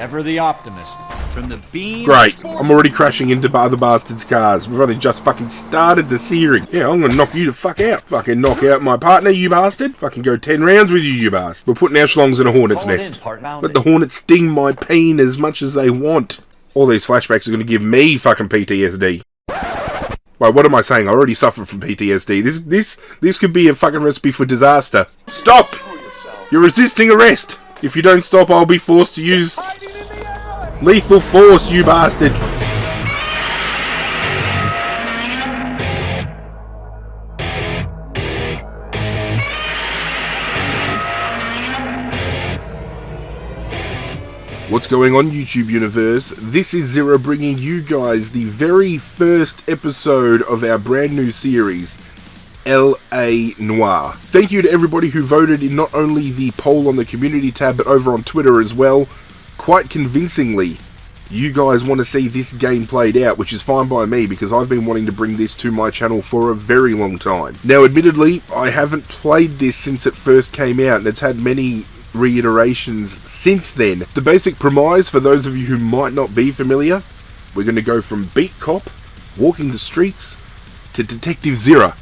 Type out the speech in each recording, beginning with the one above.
Ever the optimist. From the beam... Great. I'm already crashing into other bastards' cars. We've only just fucking started the series. Yeah, I'm gonna knock you the fuck out. Fucking knock out my partner, you bastard. Fucking go 10 rounds with you, you bastard. We're putting our schlongs in a hornet's nest. Let the hornets sting my pain as much as they want. All these flashbacks are gonna give me fucking PTSD. Wait, what am I saying? I already suffer from PTSD. This could be a fucking recipe for disaster. Stop! You're resisting arrest. If you don't stop, I'll be forced to use lethal force, you bastard. What's going on, YouTube universe? This is Zirra bringing you guys the very first episode of our brand new series, LA Noire. Thank you to everybody who voted in not only the poll on the community tab, but over on Twitter as well. Quite convincingly, you guys want to see this game played out, which is fine by me because I've been wanting to bring this to my channel for a very long time. Now, admittedly, I haven't played this since it first came out, and it's had many reiterations since then. The basic premise, for those of you who might not be familiar, we're going to go from beat cop, walking the streets, to Detective Zirra,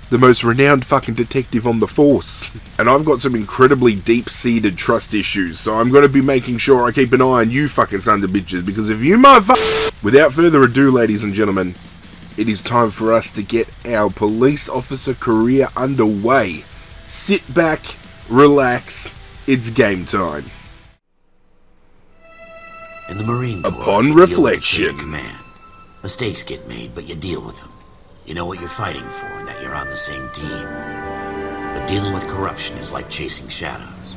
the most renowned fucking detective on the force. And I've got some incredibly deep-seated trust issues, so I'm going to be making sure I keep an eye on you fucking sons of bitches, because if you motherfucker... Without further ado, ladies and gentlemen, it is time for us to get our police officer career underway. Sit back, relax, it's game time. In the Marine Corps, upon reflection, command. Mistakes get made, but you deal with them. You know what you're fighting for, and that you're on the same team. But dealing with corruption is like chasing shadows.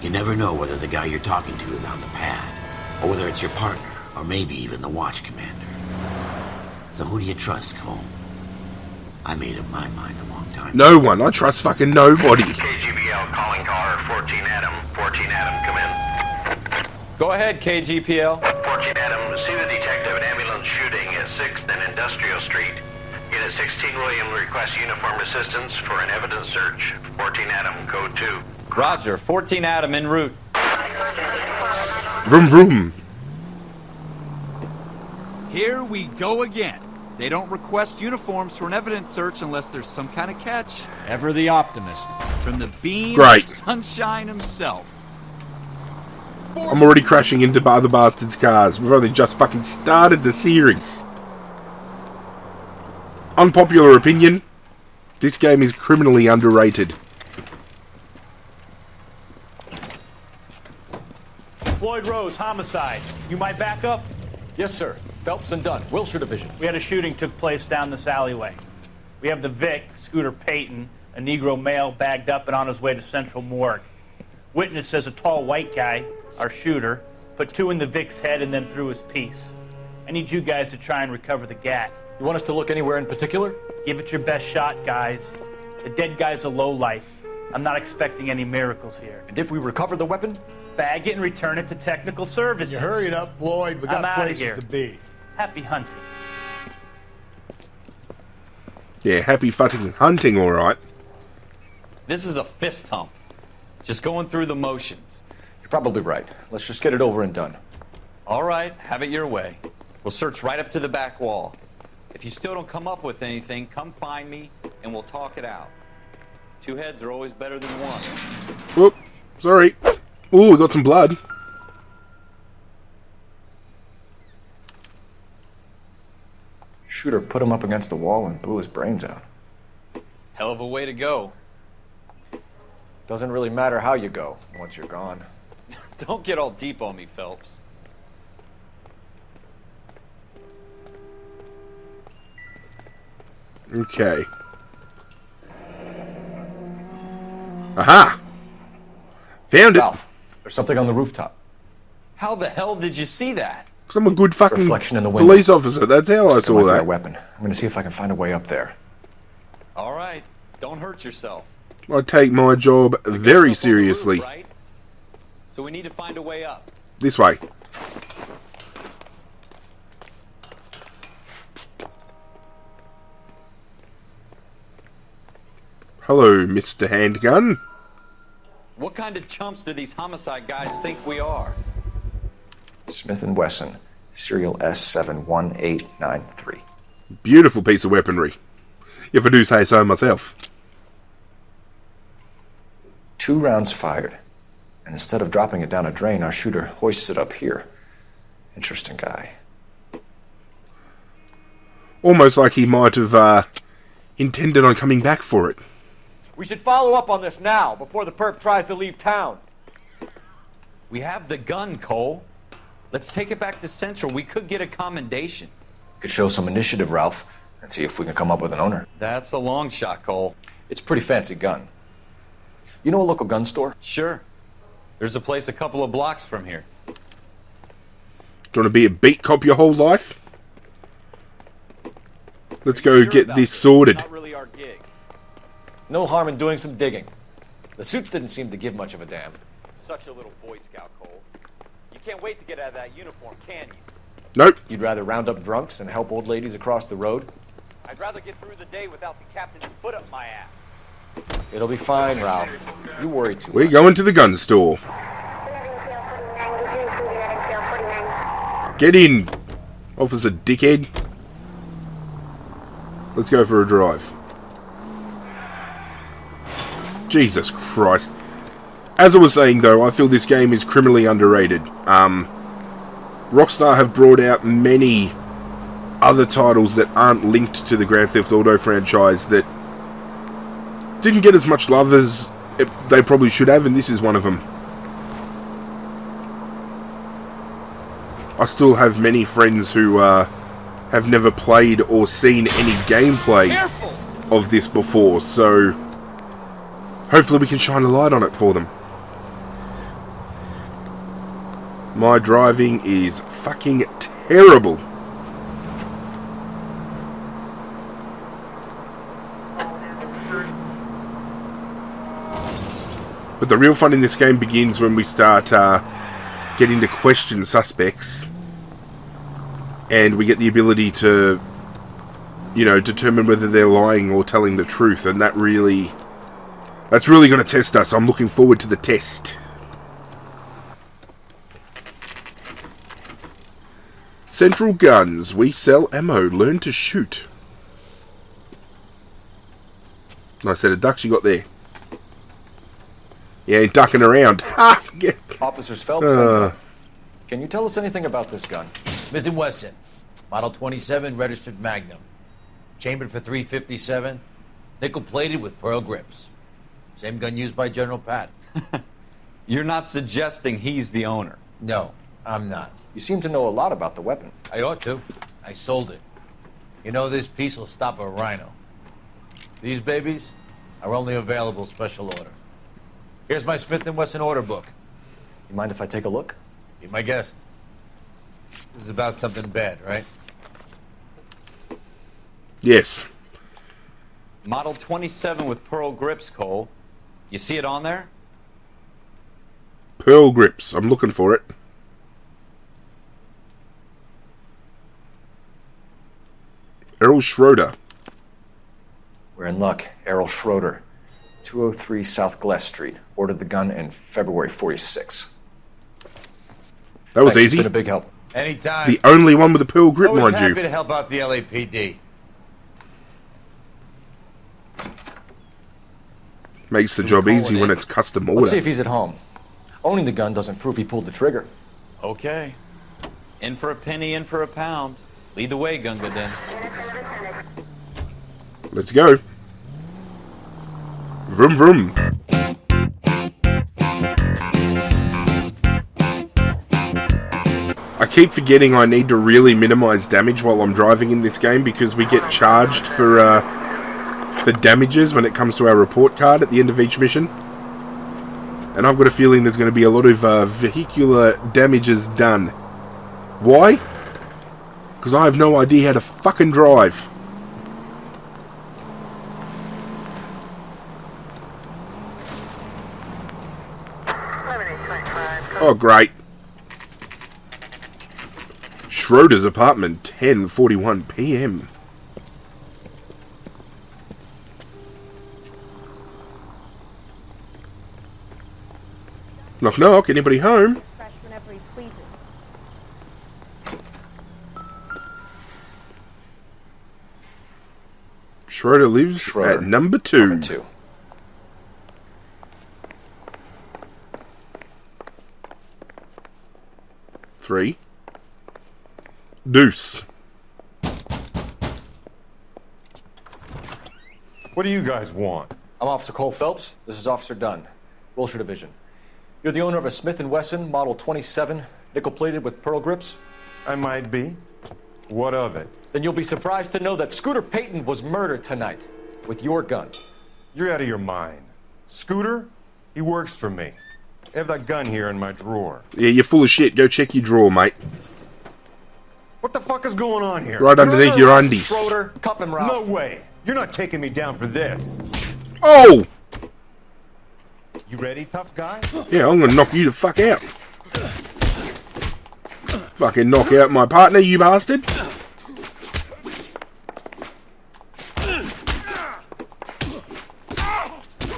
You never know whether the guy you're talking to is on the pad, or whether it's your partner, or maybe even the watch commander. So who do you trust, Cole? I made up my mind a long time. No one. I trust fucking nobody. KGPL calling car 14 Adam. 14 Adam, come in. Go ahead, KGPL. 14 Adam, see the detective, an ambulance shooting at 6th and Industrial Street. Unit 16 William requests uniform assistance for an evidence search. 14 Adam, code 2. Roger, 14 Adam en route. Vroom vroom. Here we go again. They don't request uniforms for an evidence search unless there's some kind of catch. Ever the optimist. From the beam Great. of sunshine himself. I'm already crashing into other bastards' cars. We've only just fucking started the series. Unpopular opinion, this game is criminally underrated. Floyd Rose, homicide. You might back up? Yes, sir. Phelps and Dunn, Wilshire Division. We had a shooting took place down this alleyway. We have the Vic, Scooter Payton, a Negro male bagged up and on his way to Central Morgue. Witness says a tall white guy, our shooter, put 2 in the Vic's head and then threw his piece. I need you guys to try and recover the gat. You want us to look anywhere in particular? Give it your best shot, guys. The dead guy's a lowlife. I'm not expecting any miracles here. And if we recover the weapon? Bag it and return it to technical services. You hurry it up, Floyd. We got places here. to be. Happy hunting. Yeah, happy fucking hunting, alright. This is a fist hump. Just going through the motions. You're probably right. Let's just get it over and done. All right, have it your way. We'll search right up to the back wall. If you still don't come up with anything, come find me and we'll talk it out. 2 heads are always better than 1. Whoop, sorry. Ooh, we got some blood. Shooter put him up against the wall and blew his brains out. Hell of a way to go. Doesn't really matter how you go once you're gone. Don't get all deep on me, Phelps. Okay. Aha! Found it! Ralph, there's something on the rooftop. How the hell did you see that? Because I'm a good fucking Reflection in the window. police officer. That's how I Looks like it saw might be our that. weapon. I'm gonna see if I can find a way up there. All right, don't hurt yourself. I take my job very Roof, seriously. right? So we need to find a way up. This way. Hello, Mr. Handgun. What kind of chumps do these homicide guys think we are? Smith & Wesson, serial S71893. Beautiful piece of weaponry, if I do say so myself. 2 rounds fired, and instead of dropping it down a drain, our shooter hoists it up here. Interesting guy. Almost like he might have intended on coming back for it. We should follow up on this now, before the perp tries to leave town. We have the gun, Cole. Let's take it back to Central. We could get a commendation. Could show some initiative, Ralph, and see if we can come up with an owner. That's a long shot, Cole. It's a pretty fancy gun. You know a local gun store? Sure. There's a place a couple of blocks from here. Do you want to be a beat cop your whole life? Let's go get this sorted. Not really our gig. No harm in doing some digging. The suits didn't seem to give much of a damn. Such a little Boy Scout, Cole. You can't wait to get out of that uniform, can you? Nope. You'd rather round up drunks and help old ladies across the road? I'd rather get through the day without the captain's foot up my ass. It'll be fine, Ralph. You worry too We're much. going to the gun store. Get in, Officer Dickhead. Let's go for a drive. Jesus Christ. As I was saying though, I feel this game is criminally underrated. Rockstar have brought out many other titles that aren't linked to the Grand Theft Auto franchise that didn't get as much love as they probably should have, and this is one of them. I still have many friends who have never played or seen any gameplay of this before, so hopefully we can shine a light on it for them. My driving is fucking terrible. But the real fun in this game begins when we start getting to question suspects, and we get the ability to, you know, determine whether they're lying or telling the truth, and that's really going to test us. I'm looking forward to the test. Central Guns. We sell ammo. Learn to shoot. Nice set of ducks you got there. Yeah, ain't ducking around. Ha! Officers Phelps, can you tell us anything about this gun? Smith & Wesson, Model 27 registered Magnum. Chambered for .357, nickel-plated with pearl grips. Same gun used by General Patton. You're not suggesting he's the owner? No, I'm not. You seem to know a lot about the weapon. I ought to. I sold it. You know, this piece will stop a rhino. These babies are only available special order. Here's my Smith & Wesson order book. You mind if I take a look? Be my guest. This is about something bad, right? Yes. Model 27 with pearl grips, Cole. You see it on there? Pearl grips. I'm looking for it. Errol Schroeder. We're in luck. Errol Schroeder, 203 South Glass Street. Ordered the gun in February '46. That was Thanks, easy. It's been a big help. Anytime. The only one with a pearl grip, Always mind happy you. to help out the LAPD. Makes the job easy when it's custom order. Let's see if he's at home. Owning the gun doesn't prove he pulled the trigger. Okay. In for a penny, in for a pound. Lead the way, Gunga Den. Let's go. Vroom vroom. I keep forgetting I need to really minimize damage while I'm driving in this game because we get charged for damages when it comes to our report card at the end of each mission. And I've got a feeling there's going to be a lot of vehicular damages done. Why? Because I have no idea how to fucking drive. Oh, great. Schroeder's apartment, 10:41 p.m. Knock knock, anybody home? Fresh whenever he pleases. Schroeder lives at number 2. Number 2. Three. Deuce. What do you guys want? I'm Officer Cole Phelps. This is Officer Dunn, Wilshire Division. You're the owner of a Smith & Wesson Model 27, nickel-plated with pearl grips? I might be. What of it? Then you'll be surprised to know that Scooter Payton was murdered tonight with your gun. You're out of your mind. Scooter? He works for me. I have that gun here in my drawer. Yeah, you're full of shit. Go check your drawer, mate. What the fuck is going on here? Right underneath your undies. Schroeder, cuff him, Ralph. No way. You're not taking me down for this. Oh! You ready, tough guy? Yeah, I'm gonna knock you the fuck out. Fucking knock out my partner, you bastard.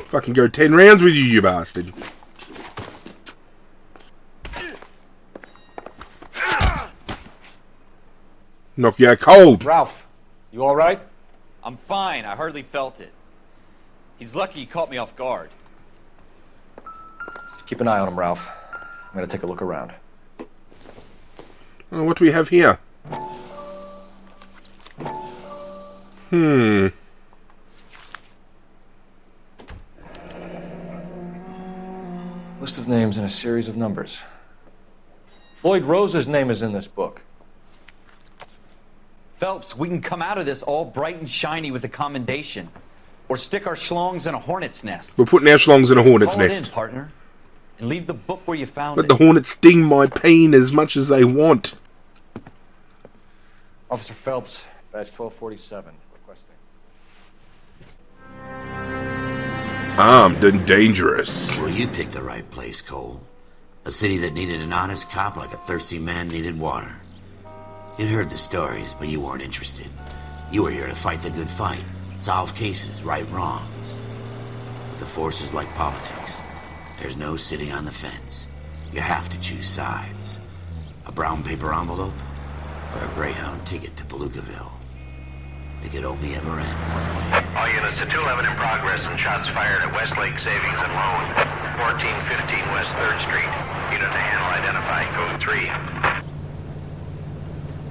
Fucking go 10 rounds with you, you bastard. Knock you out cold. Ralph, you alright? I'm fine. I hardly felt it. He's lucky he caught me off guard. Keep an eye on him, Ralph. I'm gonna take a look around. Oh, what do we have here? List of names and a series of numbers. Floyd Rose's name is in this book. Phelps, we can come out of this all bright and shiny with a commendation. Or stick our schlongs in a hornet's nest. We're putting our schlongs in a hornet's Call it nest. in, partner. And leave the book where you found Let it. the hornets sting my pain as much as they want. Officer Phelps, badge 1247, requesting. Armed and dangerous. Well, you picked the right place, Cole. A city that needed an honest cop like a thirsty man needed water. You'd heard the stories, but you weren't interested. You were here to fight the good fight, solve cases, right wrongs. But the force is like politics. There's no sitting on the fence. You have to choose sides. A brown paper envelope or a Greyhound ticket to Palookaville. It could only ever end one way. All units to 211 in progress and shots fired at Westlake Savings and Loan, 1415 West 3rd Street. Unit to handle identified code 3.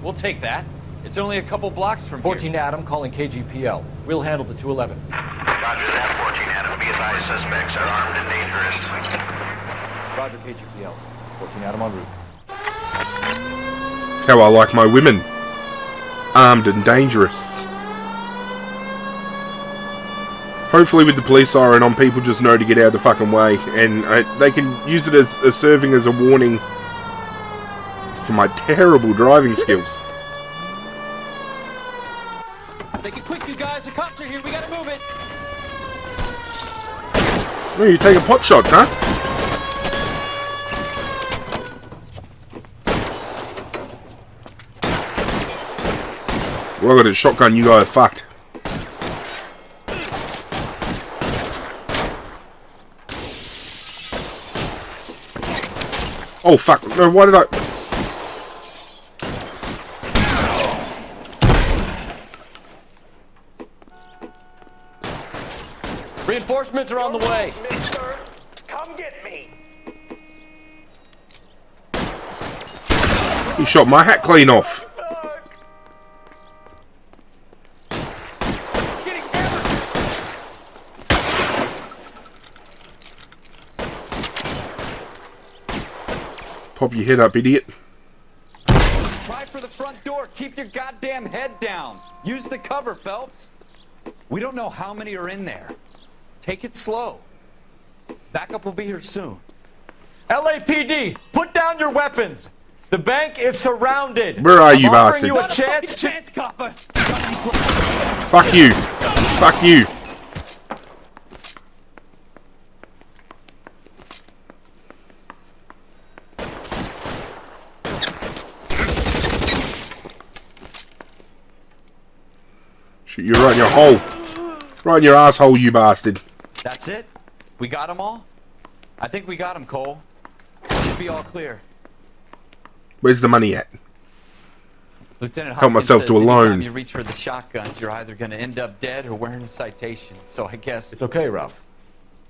We'll take that. It's only a couple blocks from 14 here. Adam calling KGPL. We'll handle the 211. Roger that, 14 Adam. Be advised, suspects are armed and dangerous. Roger, KGPL. 14 Adam en route. That's how I like my women. Armed and dangerous. Hopefully with the police siren on, people just know to get out of the fucking way. And they can use it as serving as a warning for my terrible driving skills. Make it quick, you guys. The cops are here. We gotta move it. Oh, you're taking pot shots, huh? Well, I got a shotgun, you guys are fucked. Oh, fuck. No, why did I... Reinforcements are on the way. Mister, come get me. He shot my hat clean off. Pop your head up, idiot. Try for the front door. Keep your goddamn head down. Use the cover, Phelps. We don't know how many are in there. Take it slow. Backup will be here soon. LAPD, put down your weapons. The bank is surrounded. Where are you, I'm offering bastards? you a chance to... Chance, copper. Fuck you. Fuck you. Shoot you right in your hole. Right in your asshole, you bastard. That's it? We got them all? I think we got them, Cole. Should be all clear. Where's the money at? Lieutenant help Hopkins myself says to a anytime loan. you reach for the shotguns, you're either going to end up dead or wearing a citation. So I guess... It's okay, Ralph.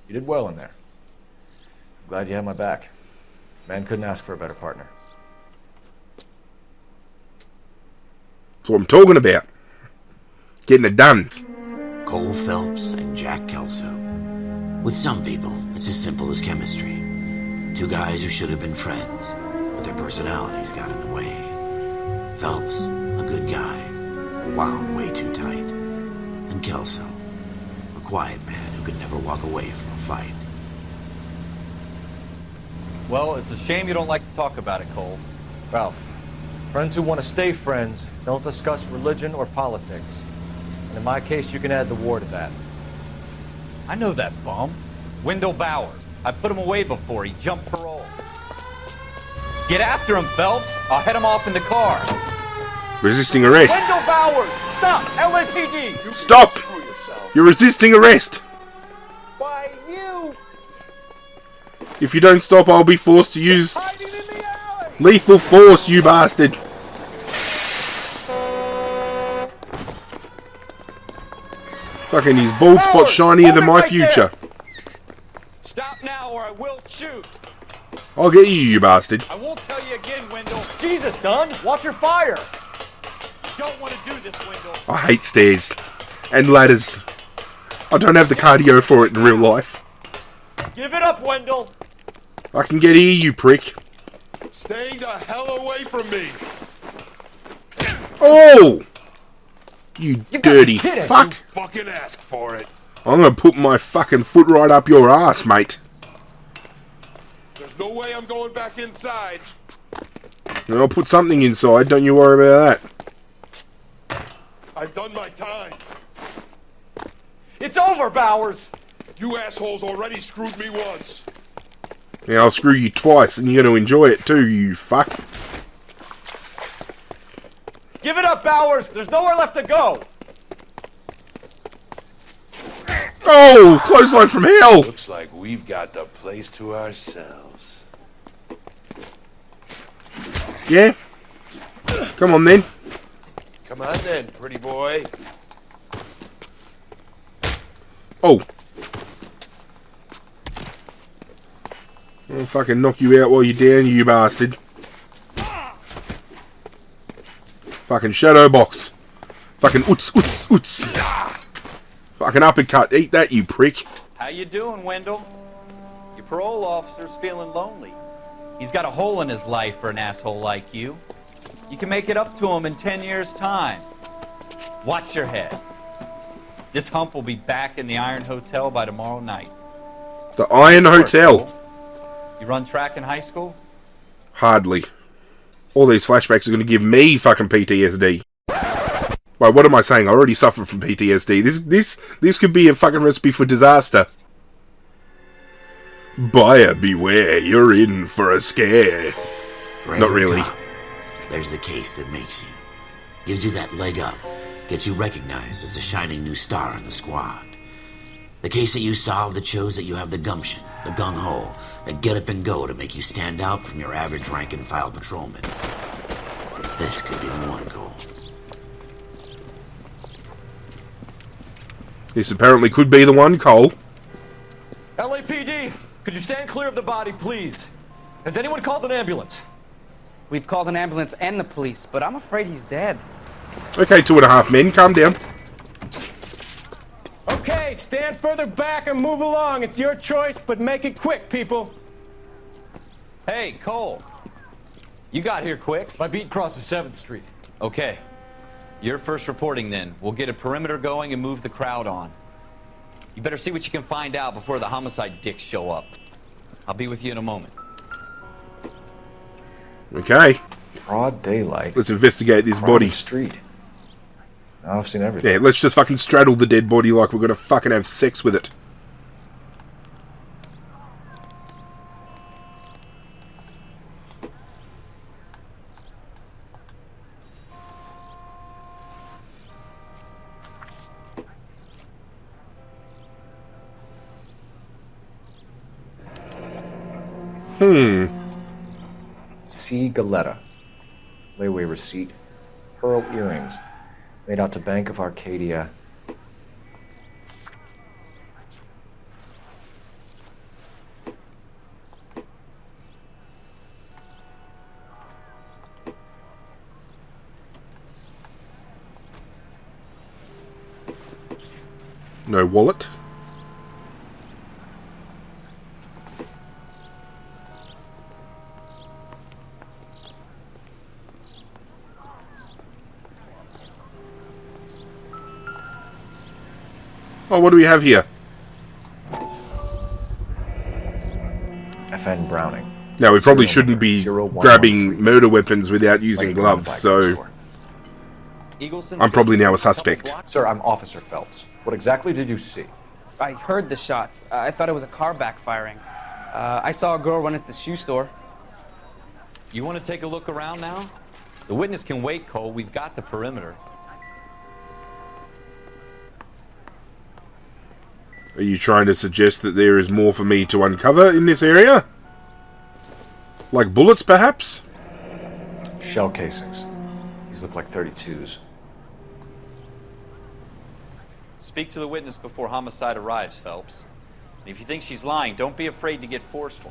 You did well in there. I'm glad you had my back. Man couldn't ask for a better partner. That's what I'm talking about. Getting it done. Cole Phelps and Jack Kelso. With some people, it's as simple as chemistry. Two guys who should have been friends, but their personalities got in the way. Phelps, a good guy, wound way too tight. And Kelso, a quiet man who could never walk away from a fight. Well, it's a shame you don't like to talk about it, Cole. Ralph, friends who want to stay friends don't discuss religion or politics. And in my case, you can add the war to that. I know that bum. Wendell Bowers. I put him away before. He jumped parole. Get after him, Phelps. I'll head him off in the car. Resisting arrest. Wendell Bowers! Stop! LAPD! Stop! You're resisting arrest. Why, you! If you don't stop, I'll be forced to use lethal force, you bastard. Fucking his bald spot shinier than my future. Stop now or I will shoot. I'll get you, you bastard. I won't tell you again, Wendell. Jesus, Dunn! Watch your fire! Don't want to do this, Wendell. I hate stairs and ladders. I don't have the cardio for it in real life. Give it up, Wendell! I can get here, you prick. Stay the hell away from me. Oh! You dirty fuck. Fucking ask for it. I'm gonna put my fucking foot right up your ass, mate. There's no way I'm going back inside. And I'll put something inside, don't you worry about that. I've done my time. It's over, Bowers! You assholes already screwed me once. Yeah, I'll screw you twice, and you're gonna enjoy it too, you fuck. Give it up, Bowers! There's nowhere left to go! Oh! Clothesline from hell! Looks like we've got the place to ourselves. Yeah? Come on then. Come on then, pretty boy. Oh. I'll fucking knock you out while you're down, you bastard. Fucking shadow box. Fucking oots. Fucking uppercut. Eat that, you prick. How you doing, Wendell? Your parole officer's feeling lonely. He's got a hole in his life for an asshole like you. You can make it up to him in 10 years' time. Watch your head. This hump will be back in the Iron Hotel by tomorrow night. The Iron Hotel. You run track in high school? Hardly. All these flashbacks are going to give me fucking PTSD. Wait, what am I saying? I already suffer from PTSD. This could be a fucking recipe for disaster. Buyer beware, you're in for a scare. Not really. There's the case that makes you. Gives you that leg up. Gets you recognized as the shining new star in the squad. The case that you solve that shows that you have the gumption, the gung-ho, the get up and go to make you stand out from your average rank-and-file patrolman. This could be the one, Cole. This apparently could be the one, Cole. LAPD, could you stand clear of the body, please? Has anyone called an ambulance? We've called an ambulance and the police, but I'm afraid he's dead. Okay, 2.5 men, calm down. Okay, stand further back and move along. It's your choice, but make it quick, people. Hey, Cole. You got here quick. My beat crosses 7th Street. Okay. You're first reporting then. We'll get a perimeter going and move the crowd on. You better see what you can find out before the homicide dicks show up. I'll be with you in a moment. Okay. Broad daylight. Let's investigate this body. Street. Now I've seen everything. Yeah, let's just fucking straddle the dead body like we're gonna fucking have sex with it. C. Galetta. Layaway receipt. pearl earrings made out to Bank of Arcadia. No wallet. Oh, what do we have here? FN Browning. Now, we probably shouldn't be 0113. grabbing murder weapons without using Right in gloves, the back so store. I'm probably now a suspect. Sir, I'm Officer Phelps. What exactly did you see? I heard the shots. I thought it was a car backfiring. I saw a girl run into the shoe store. You want to take a look around now? The witness can wait, Cole. We've got the perimeter. Are you trying to suggest that there is more for me to uncover in this area? Like bullets, perhaps? Shell casings. These look like 32s. Speak to the witness before homicide arrives, Phelps. And if you think she's lying, don't be afraid to get forceful.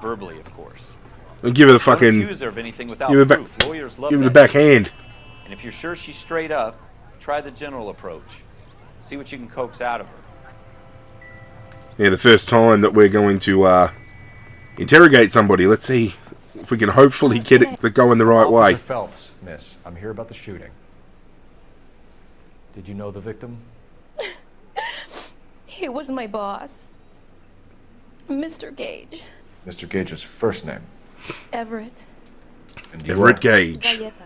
Verbally, of course. And give it a Don't fucking... accuse her of anything without give it a proof. Lawyers love give it a that shit. backhand. And if you're sure she's straight up, try the general approach. See what you can coax out of her. Yeah, the first time that we're going to interrogate somebody. Let's see if we can hopefully get it to go in the right way. Officer Phelps, miss. I'm here about the shooting. Did you know the victim? He was my boss, Mr. Gage. Mr. Gage's first name. Everett. And you Everett are? Gage. Galleta.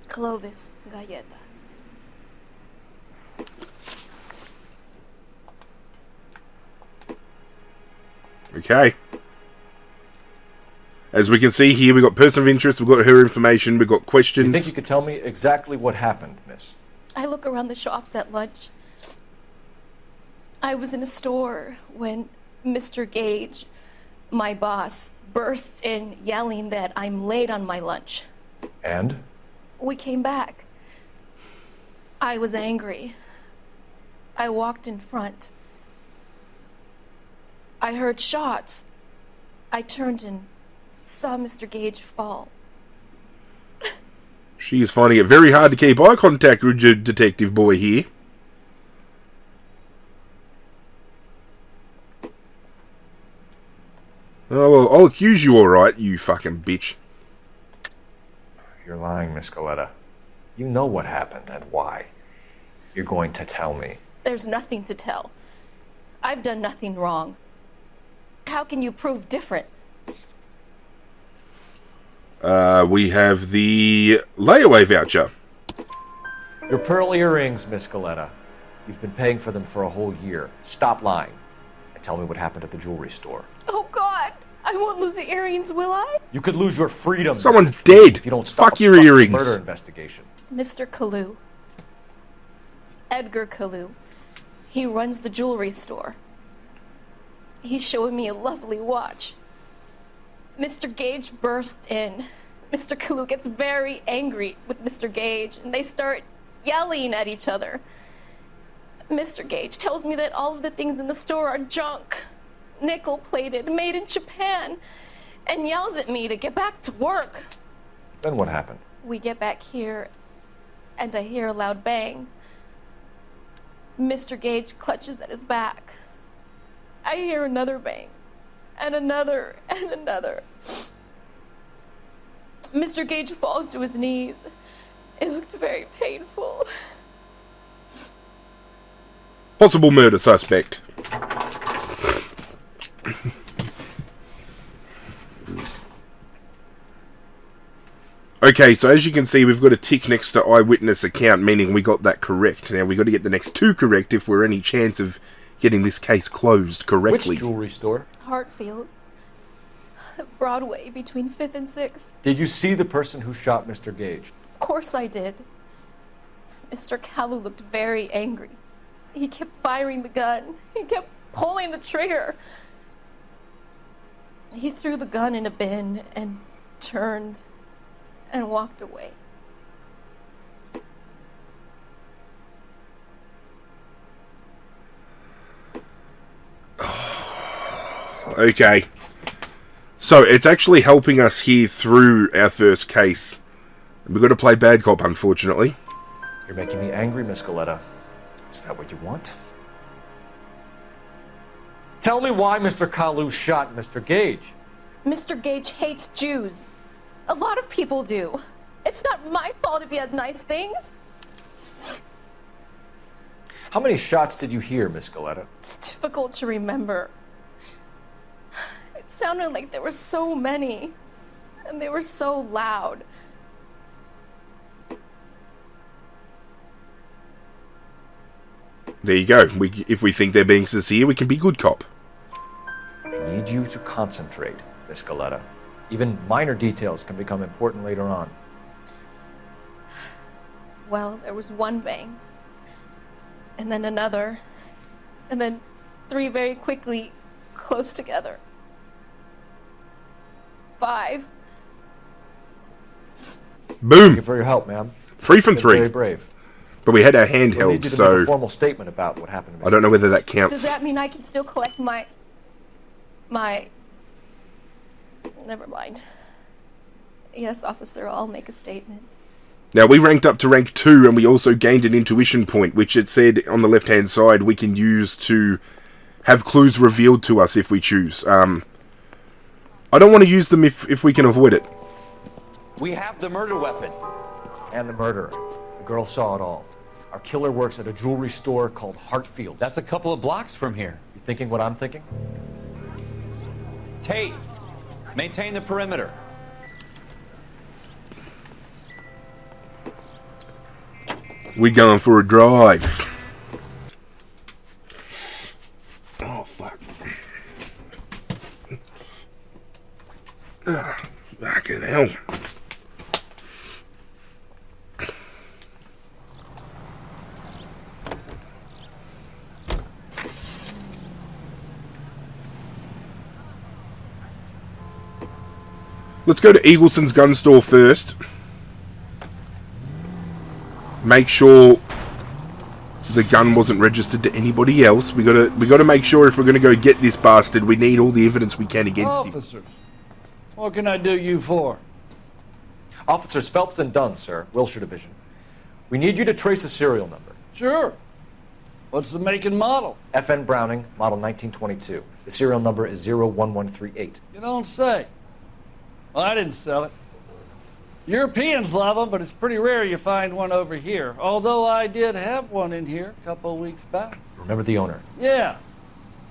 Clovis Galleta. Okay. As we can see here, we've got person of interest, we've got her information, we've got questions. You think you could tell me exactly what happened, miss? I look around the shops at lunch. I was in a store when Mr. Gage, my boss, bursts in yelling that I'm late on my lunch. And? We came back. I was angry. I walked in front. I heard shots. I turned and saw Mr. Gage fall. She is finding it very hard to keep eye contact with your detective boy here. Oh, well, I'll accuse you alright, you fucking bitch. You're lying, Miss Galleta. You know what happened and why. You're going to tell me. There's nothing to tell. I've done nothing wrong. How can you prove different? We have the layaway voucher. Your pearl earrings, Miss Galleta. You've been paying for them for a whole year. Stop lying. And tell me what happened at the jewelry store. Oh, God. I won't lose the earrings, will I? You could lose your freedom. Someone's dead. If you don't stop Fuck your a earrings. murder investigation. Mr. Kalu. Edgar Kalu. He runs the jewelry store. He's showing me a lovely watch. Mr. Gage bursts in. Mr. Kalu gets very angry with Mr. Gage, and they start yelling at each other. Mr. Gage tells me that all of the things in the store are junk, nickel-plated, made in Japan, and yells at me to get back to work. Then what happened? We get back here, and I hear a loud bang. Mr. Gage clutches at his back. I hear another bang, and another, and another. Mr. Gage falls to his knees. It looked very painful. Possible murder suspect. Okay, so as you can see, we've got a tick next to eyewitness account, meaning we got that correct. Now, we've got to get the next two correct if we're any chance of getting this case closed correctly. Which jewelry store? Hartfield's. Broadway, between 5th and 6th. Did you see the person who shot Mr. Gage? Of course I did. Mr. Kalu looked very angry. He kept firing the gun. He kept pulling the trigger. He threw the gun in a bin and turned and walked away. Okay. So, it's actually helping us here through our first case. We've got to play bad cop, unfortunately. You're making me angry, Miss Goleta. Is that what you want? Tell me why Mr. Kalu shot Mr. Gage. Mr. Gage hates Jews. A lot of people do. It's not my fault if he has nice things. How many shots did you hear, Miss Goleta? It's difficult to remember. It sounded like there were so many, and they were so loud. There you go. If we think they're being sincere, we can be good cop. I need you to concentrate, Miss Goleta. Even minor details can become important later on. Well, there was one bang, and then another, and then 3 very quickly, close together. 5. Boom! Thank you for your help, ma'am. 3 from 3. Very brave. But we had our We'll need handheld, you to so make a formal statement about what happened to Mr. I don't know whether that Does counts. that mean I can still collect my... Never mind. Yes, officer, I'll make a statement. Now, we ranked up to rank 2, and we also gained an intuition point, which it said on the left-hand side we can use to have clues revealed to us if we choose. I don't want to use them if we can avoid it. We have the murder weapon. And the murderer. The girl saw it all. Our killer works at a jewelry store called Hartfield's. That's a couple of blocks from here. You thinking what I'm thinking? Tate, maintain the perimeter. We're going for a drive. Oh, fuck. Fucking hell. Let's go to Eagleson's gun store first. Make sure the gun wasn't registered to anybody else. We gotta make sure if we're gonna go get this bastard, we need all the evidence we can against him. Officers, what can I do you for? Officers Phelps and Dunn, sir. Wilshire Division. We need you to trace a serial number. Sure. What's the make and model? FN Browning, model 1922. The serial number is 01138. You don't say. Well, I didn't sell it. Europeans love them, but it's pretty rare you find one over here. Although I did have one in here a couple of weeks back. Remember the owner? Yeah.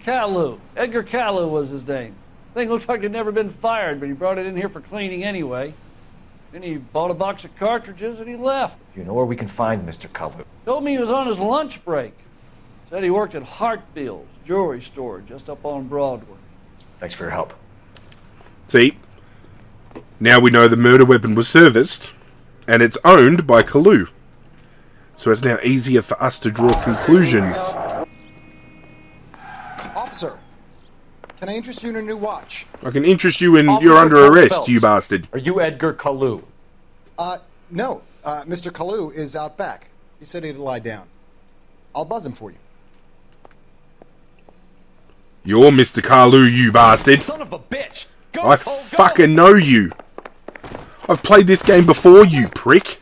Kalu. Edgar Kalu was his name. Thing looked like it'd never been fired, but he brought it in here for cleaning anyway. Then he bought a box of cartridges and he left. You know where we can find Mr. Kalu? Told me he was on his lunch break. Said he worked at Hartfield's jewelry store just up on Broadway. Thanks for your help. See? Now we know the murder weapon was serviced, and it's owned by Kalu. So it's now easier for us to draw conclusions. Officer, can I interest you in a new watch? I can interest you in... Officer You're under Cole arrest, Phelps. you bastard. Are you Edgar Kalu? No. Mr. Kalu is out back. He said he'd lie down. I'll buzz him for you. You're Mr. Kalu, you bastard. Son of a bitch! Go, I Cole, go! fucking know you. I've played this game before, you prick.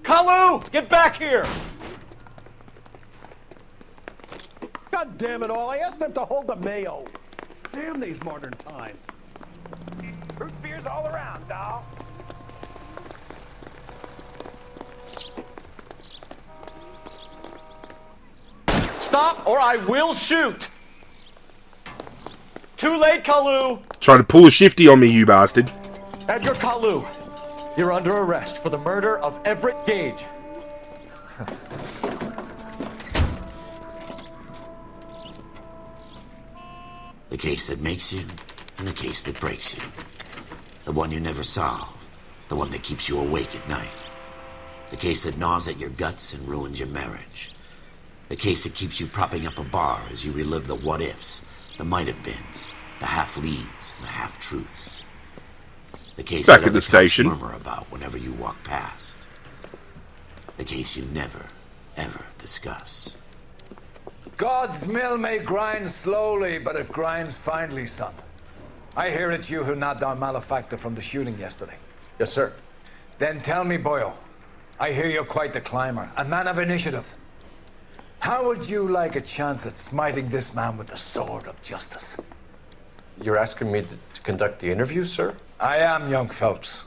Kalu! Get back here! God damn it all, I asked them to hold the mayo. Damn these modern times. Root beers all around, doll. Stop or I will shoot! Too late, Kalu! Trying to pull a shifty on me, you bastard. Edgar Kalu, you're under arrest for the murder of Everett Gage. The case that makes you, and the case that breaks you. The one you never solve. The one that keeps you awake at night. The case that gnaws at your guts and ruins your marriage. The case that keeps you propping up a bar as you relive the what-ifs, the might-have-beens, the half-leads, and the half-truths. The case Back that at the other cops station. murmur about whenever you walk past. The case you never, ever discuss. God's mill may grind slowly, but it grinds finely, son. I hear it's you who nabbed our malefactor from the shooting yesterday. Yes, sir. Then tell me, boyo, I hear you're quite the climber, a man of initiative. How would you like a chance at smiting this man with the sword of justice? You're asking me to conduct the interview, sir? I am, young Phelps.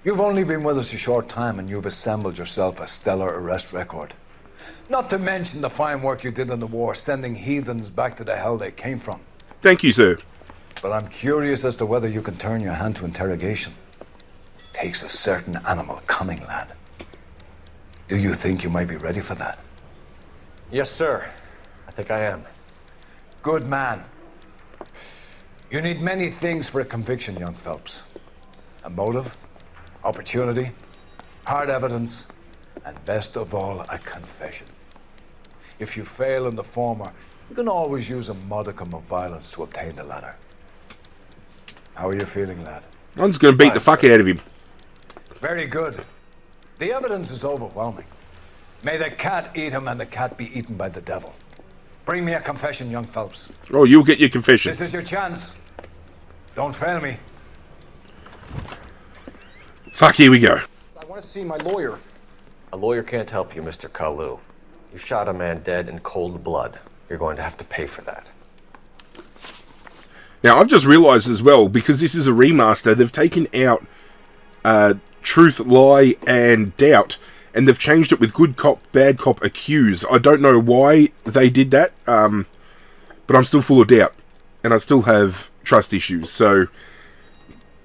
You've only been with us a short time and you've assembled yourself a stellar arrest record. Not to mention the fine work you did in the war, sending heathens back to the hell they came from. Thank you, sir. But I'm curious as to whether you can turn your hand to interrogation. Takes a certain animal cunning, lad. Do you think you might be ready for that? Yes, sir. I think I am. Good man. You need many things for a conviction, young Phelps. A motive, opportunity, hard evidence, and best of all, a confession. If you fail in the former, you can always use a modicum of violence to obtain the latter. How are you feeling, lad? I'm just going to beat the fuck out of him. Very good. The evidence is overwhelming. May the cat eat him and the cat be eaten by the devil. Bring me a confession, young Phelps. Oh, you'll get your confession. This is your chance. Don't fail me. Fuck, here we go. I want to see my lawyer. A lawyer can't help you, Mr. Kalu. You shot a man dead in cold blood. You're going to have to pay for that. Now, I've just realised as well, because this is a remaster, they've taken out truth, lie, and doubt, and they've changed it with good cop, bad cop, accuse. I don't know why they did that, but I'm still full of doubt, and I still have trust issues, so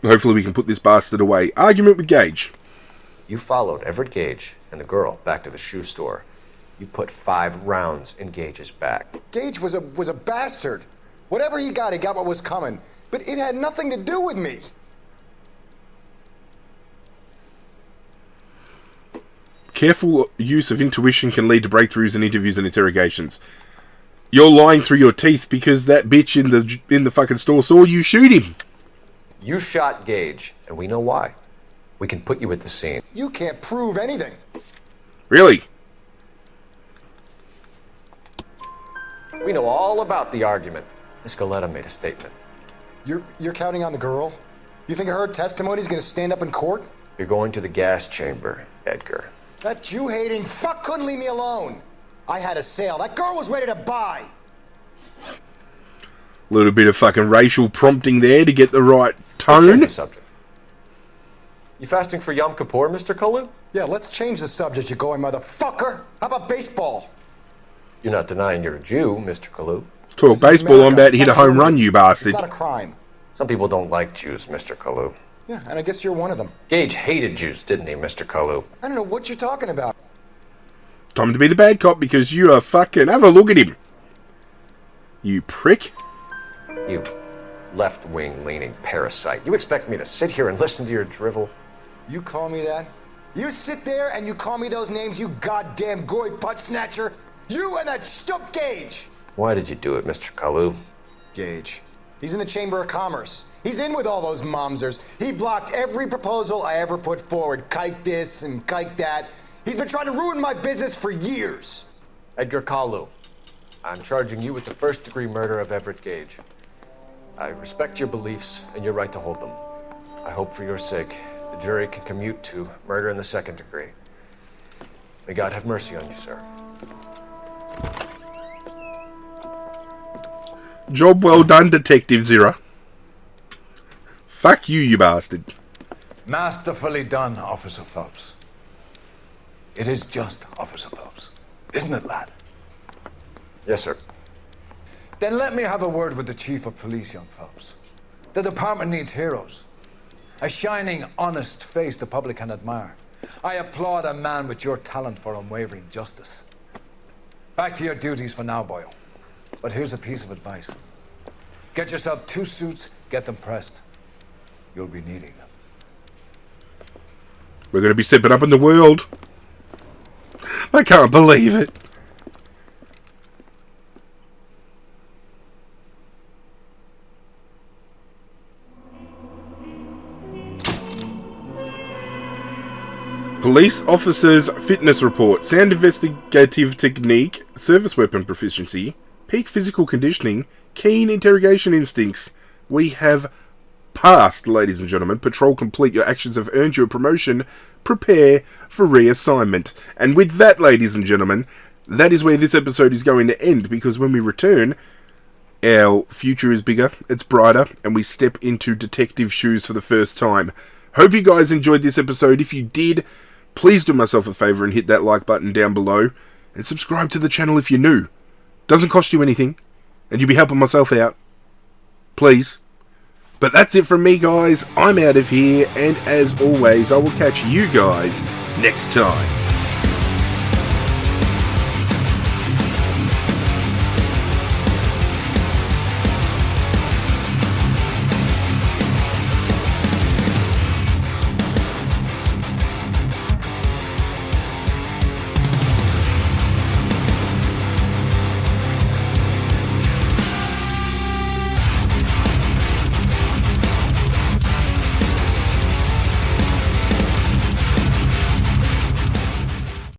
hopefully we can put this bastard away. Argument with Gage. You followed Everett Gage and the girl back to the shoe store. You put 5 rounds in Gage's back. Gage was a bastard. Whatever he got what was coming. But it had nothing to do with me. Careful use of intuition can lead to breakthroughs in interviews and interrogations. You're lying through your teeth because that bitch in the fucking store saw you shoot him. You shot Gage, and we know why. We can put you at the scene. You can't prove anything. Really? We know all about the argument. Miss Goleta made a statement. You're counting on the girl? You think her testimony's gonna stand up in court? You're going to the gas chamber, Edgar. That Jew-hating fuck couldn't leave me alone. I had a sale. That girl was ready to buy. A little bit of fucking racial prompting there to get the right Let's change tone. the subject. You fasting for Yom Kippur, Mr. Kalu? Yeah, let's change the subject, you going motherfucker. How about baseball? You're not denying you're a Jew, Mr. Kalu. Talk baseball, I'm about to hit a home run, you bastard. It's not a crime. Some people don't like Jews, Mr. Kalu. Yeah, and I guess you're one of them. Gage hated Jews, didn't he, Mr. Kalu? I don't know what you're talking about. Time to be the bad cop because you are fucking... Have a look at him. You prick. You left-wing leaning parasite. You expect me to sit here and listen to your drivel? You call me that? You sit there and you call me those names, you goddamn goy butt snatcher? You and that shtup Gage! Why did you do it, Mr. Kalu? Gage. He's in the Chamber of Commerce. He's in with all those momsers. He blocked every proposal I ever put forward. Kike this and kike that. He's been trying to ruin my business for years. Edgar Kalu, I'm charging you with the first-degree murder of Everett Gage. I respect your beliefs and your right to hold them. I hope for your sake the jury can commute to murder in the second degree. May God have mercy on you, sir. Job well done, Detective Zirra. Fuck you, you bastard. Masterfully done, Officer Phelps. It is just, Officer Phelps. Isn't it, lad? Yes, sir. Then let me have a word with the Chief of Police, young Phelps. The department needs heroes. A shining, honest face the public can admire. I applaud a man with your talent for unwavering justice. Back to your duties for now, boyo. But here's a piece of advice. Get yourself 2 suits, get them pressed. You'll be needing them. We're going to be stepping up in the world. I can't believe it. Police officers' fitness report, sound investigative technique, service weapon proficiency, peak physical conditioning, keen interrogation instincts. We have passed, ladies and gentlemen. Patrol complete. Your actions have earned you a promotion. Prepare for reassignment. And with that, ladies and gentlemen, that is where this episode is going to end, because when we return, our future is bigger, it's brighter, and we step into detective shoes for the first time. Hope you guys enjoyed this episode. If you did, please do myself a favour and hit that like button down below, and subscribe to the channel if you're new. Doesn't cost you anything, and you'll be helping myself out. Please. But that's it from me, guys. I'm out of here, and as always, I will catch you guys next time.